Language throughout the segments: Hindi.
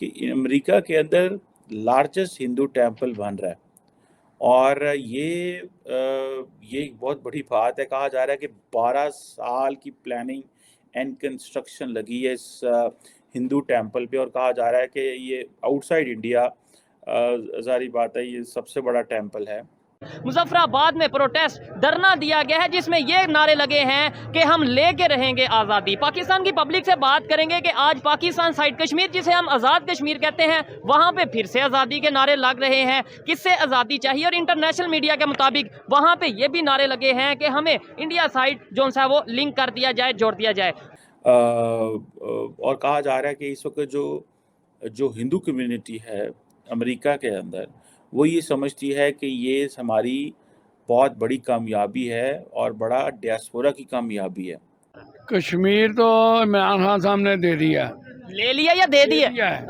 कि अमेरिका के अंदर लार्जेस्ट हिंदू टेम्पल बन रहा है और ये एक बहुत बड़ी बात है। कहा जा रहा है कि 12 साल की प्लानिंग एंड कंस्ट्रक्शन लगी है इस हिंदू टेम्पल पे और कहा जा रहा है कि ये आउटसाइड इंडिया ज़ाहिर बात है ये सबसे बड़ा टेम्पल है। मुजफ्फराबाद में प्रोटेस्ट धरना दिया गया है जिसमें ये नारे लगे हैं कि हम लेके रहेंगे आज़ादी। पाकिस्तान की पब्लिक से बात करेंगे कि आज पाकिस्तान साइड कश्मीर जिसे हम आज़ाद कश्मीर कहते हैं वहाँ पे फिर से आज़ादी के नारे लग रहे हैं, किससे आज़ादी चाहिए। और इंटरनेशनल मीडिया के मुताबिक वहाँ पे ये भी नारे लगे हैं कि हमें इंडिया साइड जो सा वो लिंक कर दिया जाए, जोड़ दिया जाए। और कहा जा रहा है कि इस वक्त जो हिंदू कम्युनिटी है अमेरिका के अंदर वो ये समझती है कि ये हमारी बहुत बड़ी कामयाबी है और बड़ा डियास्पोरा की कामयाबी है। कश्मीर तो इमरान खान साहब ने दे दिया, ले लिया या दे दिया?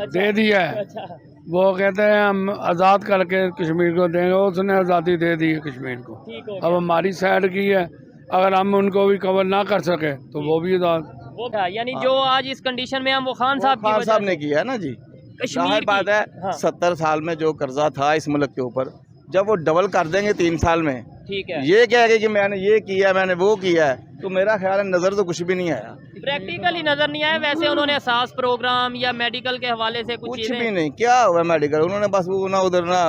दे दिया है। अच्छा। वो कहते हैं हम आज़ाद करके कश्मीर को देंगे, उसने आज़ादी दे दी है कश्मीर को। ठीक हो अब गया। हमारी साइड की है, अगर हम उनको भी कवर ना कर सके तो वो भी आज़ाद। वो था यानी जो आज इस कंडीशन में हम वो खान साहब की वजह ने किया है ना जी। कश्मीर जाहिर बात है, हाँ। 70 साल में जो कर्जा था इस मुल्क के ऊपर, जब वो डबल कर देंगे 3 साल में, ठीक है। ये कहेंगे कि मैंने ये किया, मैंने वो किया है, तो मेरा ख्याल है नजर तो कुछ भी नहीं आया, प्रैक्टिकली नजर नहीं आया। वैसे उन्होंने एहसास प्रोग्राम या मेडिकल के हवाले से कुछ कुछ चीजें भी नहीं। क्या हुआ मेडिकल? उन्होंने बस वो ना उधर ना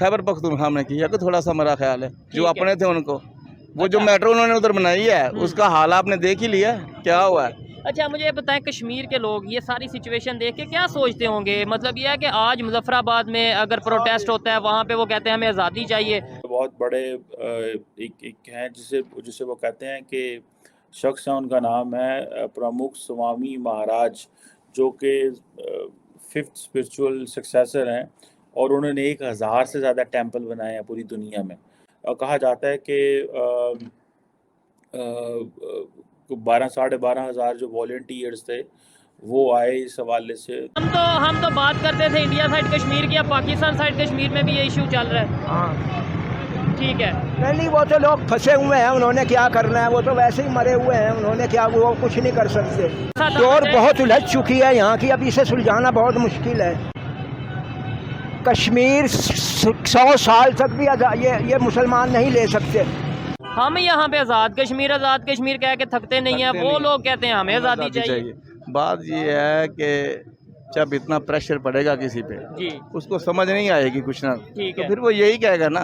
खैबर पख्तूनख्वा में किया कि थोड़ा सा मेरा ख्याल है जो अपने थे उनको, वो जो मेट्रो उन्होंने उधर बनाई है उसका हाल आपने देख ही लिया क्या हुआ है। अच्छा मुझे ये बताएं, कश्मीर के लोग ये सारी सिचुएशन देख के क्या सोचते होंगे? मतलब ये है कि आज मुजफ्फराबाद में अगर प्रोटेस्ट होता है वहाँ पे वो कहते हैं हमें आज़ादी चाहिए। बहुत बड़े एक हैं जिसे वो कहते हैं कि शख्स है, उनका नाम है प्रमुख स्वामी महाराज, जो कि 5th स्पिरिचुअल सक्सेसर हैं और उन्होंने 1000 से ज़्यादा टेम्पल बनाए हैं पूरी दुनिया में। और कहा जाता है कि 12 साढ़े 12 हज़ार जो वॉलंटियर्स थे वो आए इस हवाले से। हम तो बात करते थे इंडिया साइड कश्मीर की, अब पाकिस्तान साइड कश्मीर में भी ये इशू चल रहा है। हाँ ठीक है। नहीं, वो तो लोग फंसे हुए हैं, उन्होंने क्या करना है, वो तो वैसे ही मरे हुए हैं, उन्होंने क्या, वो कुछ नहीं कर सकते। दौर बहुत उलझ चुकी है यहाँ की, अब इसे सुलझाना बहुत मुश्किल है। कश्मीर 100 साल तक भी ये मुसलमान नहीं ले सकते। हम यहाँ पे आज़ाद कश्मीर कह के थकते नहीं है, वो लोग कहते हैं हमें आज़ादी चाहिए। बात ये है कि जब इतना प्रेशर पड़ेगा किसी पे जी उसको समझ नहीं आएगी कुछ ना, ठीक तो है। फिर वो यही कहेगा ना।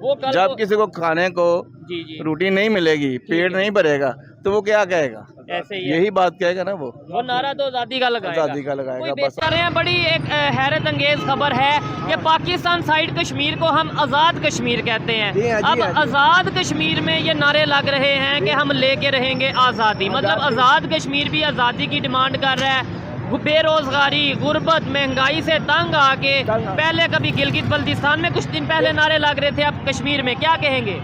वो जब किसी को खाने को जी रोटी नहीं मिलेगी, पेट नहीं भरेगा, तो वो क्या कहेगा? ऐसे ही है। यही बात कहेगा ना। वो नारा तो आज़ादी का लगाएगा। आज़ादी का लगाएगा कोई बस। कर रहे हैं। बड़ी एक हैरत अंगेज खबर है कि पाकिस्तान साइड कश्मीर को हम आज़ाद कश्मीर कहते हैं। जी हाँ, जी अब हाँ, जी। आज़ाद कश्मीर में ये नारे लग रहे हैं कि हम लेके रहेंगे आज़ादी। मतलब आज़ाद कश्मीर भी आज़ादी की डिमांड कर रहा है। बेरोजगारी, गुर्बत, महंगाई से तंग आके पहले कभी गिलगित बल्तिस्तान में कुछ दिन पहले नारे लग रहे थे, अब कश्मीर में क्या कहेंगे?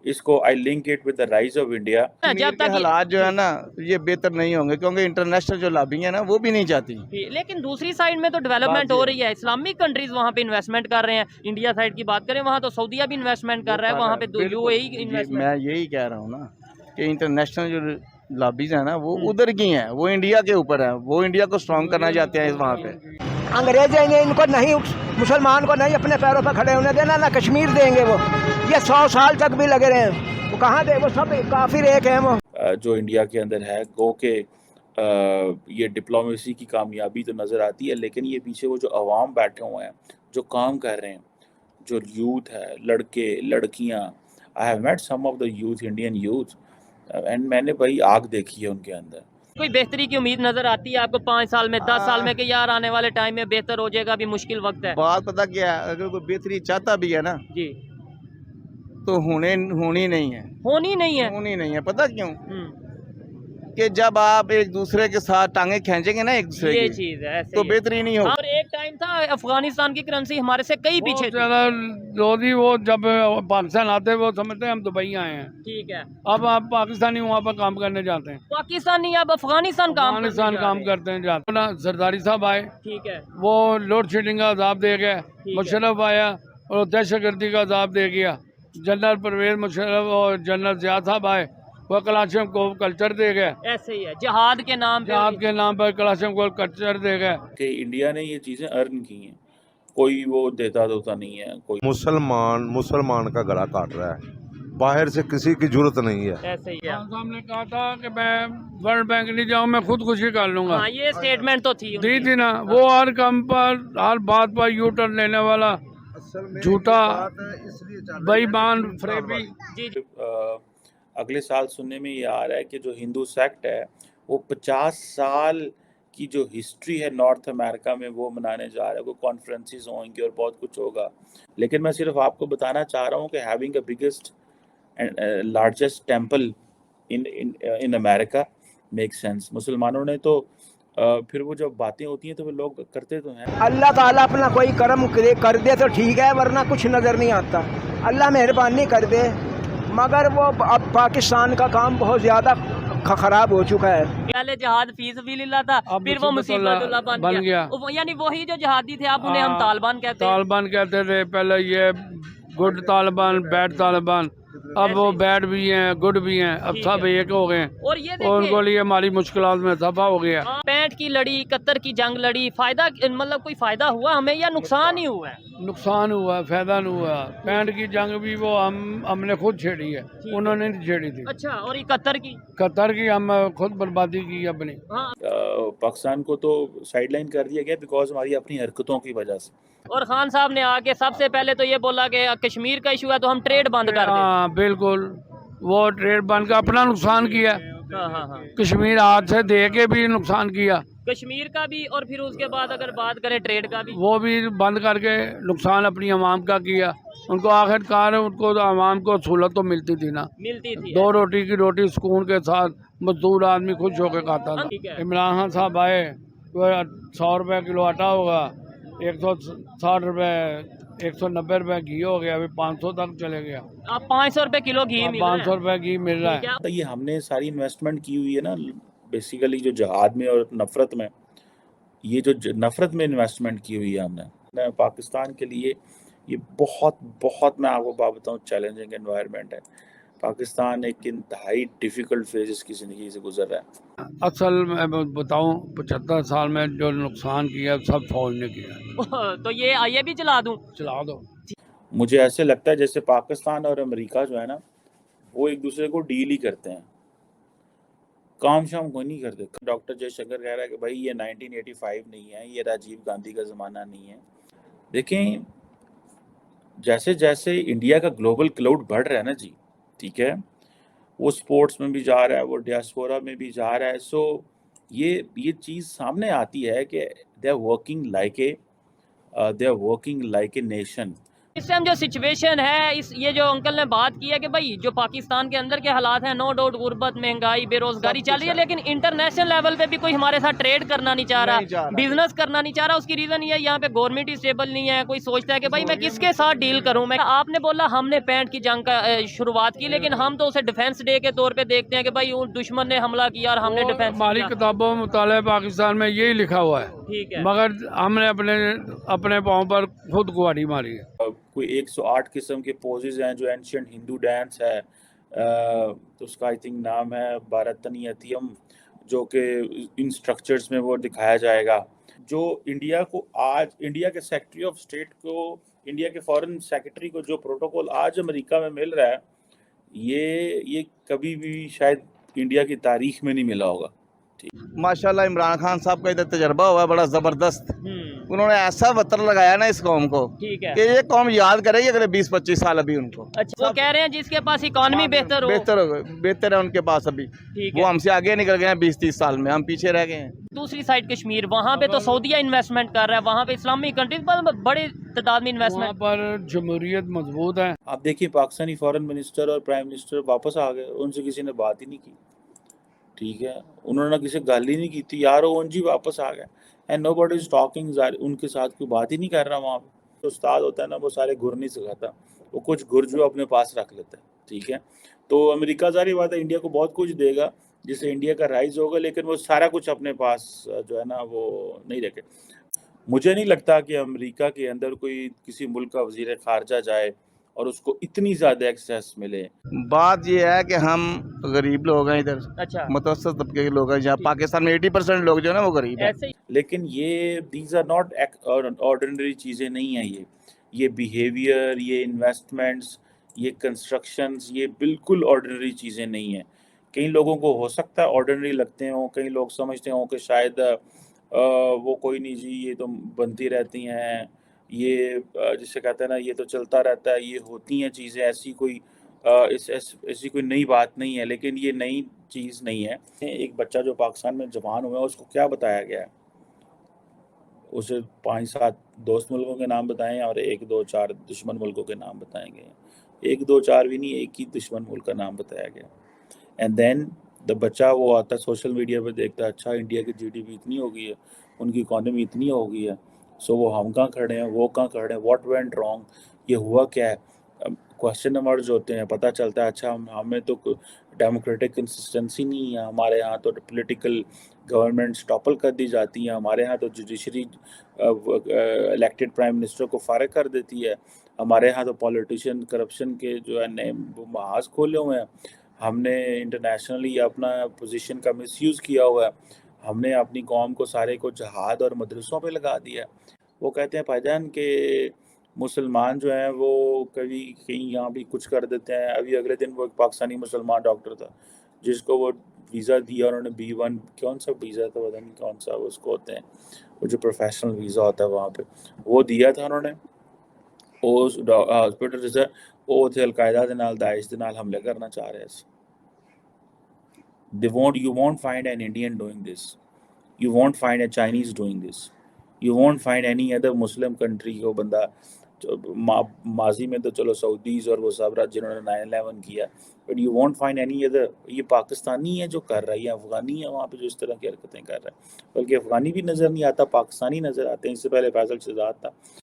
इसको I link it with the rise of India. जब तक हालात जो है ना ये बेहतर नहीं होंगे, क्योंकि इंटरनेशनल जो लॉबी है ना वो भी नहीं चाहती। लेकिन दूसरी साइड में तो डेवलपमेंट हो रही है, इस्लामिक कंट्रीज वहाँ पे इन्वेस्टमेंट कर रहे हैं। इंडिया साइड की बात करें वहाँ तो सऊदीया भी इन्वेस्टमेंट कर रहा है, वहाँ पे यूएई इन्वेस्टमेंट। मैं यही कह रहा हूँ ना कि इंटरनेशनल जो लॉबीज है ना वो उधर की हैं, वो इंडिया के ऊपर है, वो इंडिया को स्ट्रॉन्ग करना चाहते हैं वहाँ पे। अंग्रेज ने इनको नहीं, मुसलमान को नहीं अपने पैरों पर खड़े होने देना, ना कश्मीर देंगे वो। ये 100 साल तक भी लगे रहे, वो कहाँ दे, वो सब काफिर एक हैं वो। जो इंडिया के अंदर है गो के ये डिप्लोमेसी की कामयाबी तो नज़र आती है, लेकिन ये पीछे वो जो अवाम बैठे हुए हैं, जो काम कर रहे हैं, जो यूथ है, लड़के लड़कियां, I have met some of the youth, Indian youth, and मैंने भाई आग देखी है उनके अंदर। कोई बेहतरी की उम्मीद नजर आती है आपको 5 साल में, 10 साल में कि यार आने वाले टाइम में बेहतर हो जाएगा? अभी मुश्किल वक्त है। बात पता क्या है, अगर कोई बेहतरी चाहता भी है ना जी तो होनी नहीं है। होनी नहीं है। पता क्यों? कि जब आप एक दूसरे के साथ टांगे खींचेंगे ना एक दूसरे ये की, चीज है, ऐसे तो ही है। बेहतरी नहीं होगी। और एक टाइम था अफगानिस्तान की करेंसी हमारे से कई पीछे थी। ज़्यादा लोधी वो जब पाकिस्तान आते वो समझते हैं हम दुबई आए हैं। ठीक है। अब आप पाकिस्तानी वहाँ पर काम करने जाते हैं, पाकिस्तानी अब अफगानिस्तान काम करते हैं जाते हैं। सरदारी साहब आए, ठीक है। वो लोड शेडिंग का अजाब दे गए। है। मुशर्रफ आया और दहशतगर्दी का अजाब दे गया। जनरल परवेज मुशर्रफ और जनरल ज़िया साहब आए, वो कलाशनकोव कल्चर दे गए, ऐसे ही है जिहाद के नाम पे। जहाद के नाम पर कलाशनकोव कल्चर दे गए। कि इंडिया ने ये चीज़ें अर्न की हैं, कोई वो देता नहीं है कोई। मुसलमान का गला काट रहा है, बाहर से किसी की जरूरत नहीं है। ऐसे ही है। खान साहब ने कहा था कि मैं वर्ल्ड बैंक नहीं जाऊँ, मैं खुदकुशी कर लूंगा। हाँ, ये स्टेटमेंट तो थी दी उनकी। थी ना, वो हर काम पर हर बात पर यू टर्न लेने वाला झूठा बेईमान फरेबी। जी जी। अगले साल सुनने में ये आ रहा है कि जो हिंदू सेक्ट है वो 50 साल की जो हिस्ट्री है नॉर्थ अमेरिका में वो मनाने जा रहा है। वो कॉन्फ्रेंसेस होंगी और बहुत कुछ होगा। लेकिन मैं सिर्फ आपको बताना चाह रहा हूँ कि having a biggest and largest temple in America make sense. मुसलमानों ने तो फिर वो जब बातें होती हैं तो वो लोग करते तो हैं। अल्लाह ताला अपना कोई कर्म कर दे तो ठीक है, वरना कुछ नज़र नहीं आता। अल्लाह मेहरबानी कर दे, मगर वो अब पाकिस्तान का काम बहुत ज़्यादा खराब हो चुका है। पहले जहाद फी सबिलिल्लाह था, अब फिर वो मुसीबतुल्लाह बन गया। यानी वही जो जहादी थे, अब उन्हें हम तालिबान कहते हैं। तालिबान कहते थे पहले, ये गुड तालिबान बैड तालिबान, अब वो बैड भी हैं गुड भी हैं, अब ठीक सब है। एक हो गए। और ये और उनको लिए हमारी मुश्किलात में इजाफा हो गया। 65 की लड़ी, 71 की जंग लड़ी, फायदा मतलब कोई फायदा हुआ हमें या नुकसान ही हुआ है? नुकसान हुआ, फायदा नहीं हुआ। 65 की जंग भी वो हमने खुद छेड़ी है, उन्होंने नहीं छेड़ी थी। अच्छा, और 71 की? कतर की हम खुद बर्बादी की अपनी। हाँ। पाकिस्तान को तो साइडलाइन कर दिया गया बिकॉज हमारी अपनी हरकतों की वजह से। और खान साहब ने आके सबसे पहले तो ये बोला कि कश्मीर का इशू है तो हम ट्रेड बंद कर दें। हाँ बिल्कुल, वो ट्रेड बंद का अपना नुकसान किया। हाँ हाँ हाँ। कश्मीर हाथ से दे के भी नुकसान किया, कश्मीर का भी, और फिर उसके बाद अगर बात करें ट्रेड का भी, वो भी बंद करके नुकसान अपनी आवाम का किया। उनको आखिरकार उनको तो आवाम को सहूलत तो मिलती थी ना, मिलती थी। 2 रोटी की रोटी सुकून के साथ मजदूर आदमी खुश होकर खाता था। ठीक है। इमरान खान साहब आए तो 100 रुपए किलो आटा होगा, 160 रुपए 190 रुपए घी हो गया, अभी 500 तक चले गया। अब 500 रुपए किलो घी मिल रहा 500 है। रुपए घी मिल रहा ठीक है। है। तो ये हमने सारी इन्वेस्टमेंट की हुई है ना बेसिकली जो जहाद में और नफरत में, ये जो नफरत में इन्वेस्टमेंट की हुई है हमने पाकिस्तान के लिए। ये बहुत बहुत मैं आपको बात बताऊँ चैलेंजिंग एनवायरनमेंट है। पाकिस्तान एक इंतहाई डिफ़िकल्ट फेजेस की ज़िंदगी से गुजर रहा है। असल मैं बताऊं 75 साल में जो नुकसान किया सब फौज ने किया। तो ये भी चला दूं? चला दो। मुझे ऐसे लगता है जैसे पाकिस्तान और अमेरिका जो है ना वो एक दूसरे को डील ही करते हैं, काम शाम कोई नहीं करते। डॉक्टर जयशंकर कह रहा है कि भाई ये 1985 नहीं है, ये राजीव गांधी का ज़माना नहीं है। देखें जैसे जैसे इंडिया का ग्लोबल क्लाउड बढ़ रहा है ना जी, ठीक है, वो स्पोर्ट्स में भी जा रहा है, वो डियास्पोरा में भी जा रहा है। सो ये चीज़ सामने आती है कि they are working like a nation. इस टाइम जो सिचुएशन है, ये जो अंकल ने बात की है कि भाई जो पाकिस्तान के अंदर के हालात हैं, नो डाउट गुर्बत, महंगाई, बेरोजगारी चल रही है, लेकिन इंटरनेशनल लेवल पे भी कोई हमारे साथ ट्रेड करना नहीं चाह रहा, बिजनेस करना नहीं चाह रहा। उसकी रीजन ये है यहाँ पे गवर्नमेंट ही स्टेबल नहीं है। कोई सोचता है कि भाई मैं किसके साथ डील करूं। मैं आपने बोला हमने 65 की जंग का शुरुआत की, लेकिन हम तो उसे डिफेंस डे के तौर पर देखते हैं कि भाई दुश्मन ने हमला किया और हमने डिफेंस। हमारी किताबों में मुताले पाकिस्तान में यही लिखा हुआ है, ठीक है, मगर हमने अपने पाँव पर खुद कुहाड़ी मारी है। कोई 108 किस्म के पोजेज हैं जो एंशियंट हिंदू डांस है, तो उसका आई थिंक नाम है भारतनाट्यम, जो कि इन स्ट्रक्चर्स में वो दिखाया जाएगा। जो इंडिया को आज, इंडिया के सेक्रेटरी ऑफ स्टेट को, इंडिया के फॉरेन सेक्रेटरी को जो प्रोटोकॉल आज अमेरिका में मिल रहा है, ये कभी भी शायद इंडिया की तारीख में नहीं मिला होगा। माशाल्लाह इमरान खान साहब का इधर तजर्बा हुआ है बड़ा ज़बरदस्त। उन्होंने ऐसा वतर लगाया ना इस कौम को ठीक है कि ये कौम याद करेगी अगले 20-25 साल अभी उनको। अच्छा, वो कह रहे हैं जिसके पास इकोनॉमी बेहतर हो, बेहतर है उनके पास अभी। ठीक वो है। हमसे आगे निकल गए हैं 20-30 साल में, हम पीछे रह गए हैं। दूसरी साइड कश्मीर, वहाँ पे तो सऊदीया इन्वेस्टमेंट कर रहा है, वहाँ पे इस्लामी कंट्रीज पर बड़ी तादाद में वहाँ इन्वेस्टमेंट। पर जमहूरियत मजबूत है। आप देखिए पाकिस्तानी फॉरेन मिनिस्टर और प्राइम मिनिस्टर वापस आ गए, उनसे किसी ने बात ही नहीं की, ठीक है, उन्होंने किसी गाल ही नहीं की थी यार, वो जी वापस आ गए एंड नोबडी इज टॉकिंग, उनके साथ कोई बात ही नहीं कर रहा। वहाँ पे तो उस्ताद होता है ना, वो सारे गुर नहीं सिखाता, वो कुछ गुर जो अपने पास रख लेता है, ठीक है। तो अमेरिका जारी बात है इंडिया को बहुत कुछ देगा जिससे इंडिया का राइज होगा, लेकिन वो सारा कुछ अपने पास जो है ना वो नहीं रखे। मुझे नहीं लगता कि अमेरिका के अंदर कोई किसी मुल्क का वजीर खारजा जाए और उसको इतनी ज़्यादा एक्सेस मिले। बात ये है कि हम गरीब लोग हैं इधर, अच्छा, मुतवस्सित तबके के लोग हैं। यहाँ पाकिस्तान में 80% लोग जो है ना वो गरीब हैं। ऐसे ही लेकिन ये दीज आर नॉट ऑर्डिनरी चीज़ें नहीं हैं ये बिहेवियर, ये इन्वेस्टमेंट्स, ये कंस्ट्रक्शंस, ये बिल्कुल ऑर्डिनरी चीज़ें नहीं हैं। कई लोगों को हो सकता है ऑर्डिनरी लगते हों, कई लोग समझते हों कि शायद वो कोई नहीं जी, ये तो बनती रहती हैं, ये जिसे कहते हैं ना, ये तो चलता रहता है, ये होती हैं चीज़ें, ऐसी कोई ऐसी कोई नई बात नहीं है। लेकिन ये नई चीज़ नहीं है। एक बच्चा जो पाकिस्तान में जवान हुआ है, उसको क्या बताया गया है? उसे 5-7 दोस्त मुल्कों के नाम बताएँ और 1-2-4 दुश्मन मुल्कों के नाम बताए गए हैं। 1-2-4 भी नहीं, एक ही दुश्मन मुल्क का नाम बताया गया। एंड देन द बच्चा वो आता है सोशल मीडिया पे, देखता है अच्छा इंडिया की जीडीपी इतनी हो गई है, उनकी इकॉनमी इतनी हो गई है, सो वो हम कहाँ खड़े हैं, वो कहाँ खड़े हैं, व्हाट वेंट रॉन्ग, ये हुआ क्या है? क्वेश्चन इमर्ज होते हैं, पता चलता है अच्छा हमें तो डेमोक्रेटिक कंसिस्टेंसी नहीं है, हमारे यहाँ तो पॉलिटिकल गवर्नमेंट्स टॉपल कर दी जाती हैं, हमारे यहाँ तो जुडिशरी इलेक्टेड प्राइम मिनिस्टर को फारिग कर देती है, हमारे यहाँ तो पॉलिटिशियन करप्शन के जो है नए महाज खोले हुए हैं, हमने इंटरनेशनली अपना पोजीशन का मिसयूज़ किया हुआ है, हमने अपनी कौम को सारे को जहाद और मदरसों पे लगा दिया। वो कहते हैं भाईजान कि मुसलमान जो हैं वो कभी कहीं यहाँ भी कुछ कर देते हैं। अभी अगले दिन वो एक पाकिस्तानी मुसलमान डॉक्टर था जिसको वो वीज़ा दिया, उन्होंने B1 कौन सा वीज़ा था पता नहीं कौन सा उसको होते हैं, वो जो प्रोफेशनल वीज़ा होता है वहाँ पे, वो दिया था उन्होंने। उस हॉस्पिटल जिसे वो थे अलकायदा के नाल दाइश के नाल हमले करना चाह रहे थे। You won't find an Indian doing this. You won't find a Chinese doing this. You won't find any other Muslim country को बंदा माजी में तो चलो सऊदीज़ और वो सब रहा जिन्होंने 9/11 किया, but you want find any other. ये पाकिस्तानी है जो कर रहा है, ये अफ़गानी है वहाँ पे जो इस तरह की हरकतें कर रहा है, बल्कि अफ़गानी भी नज़र नहीं आता, पाकिस्तानी नज़र आते हैं। इससे पहले फैसल शहजाद था।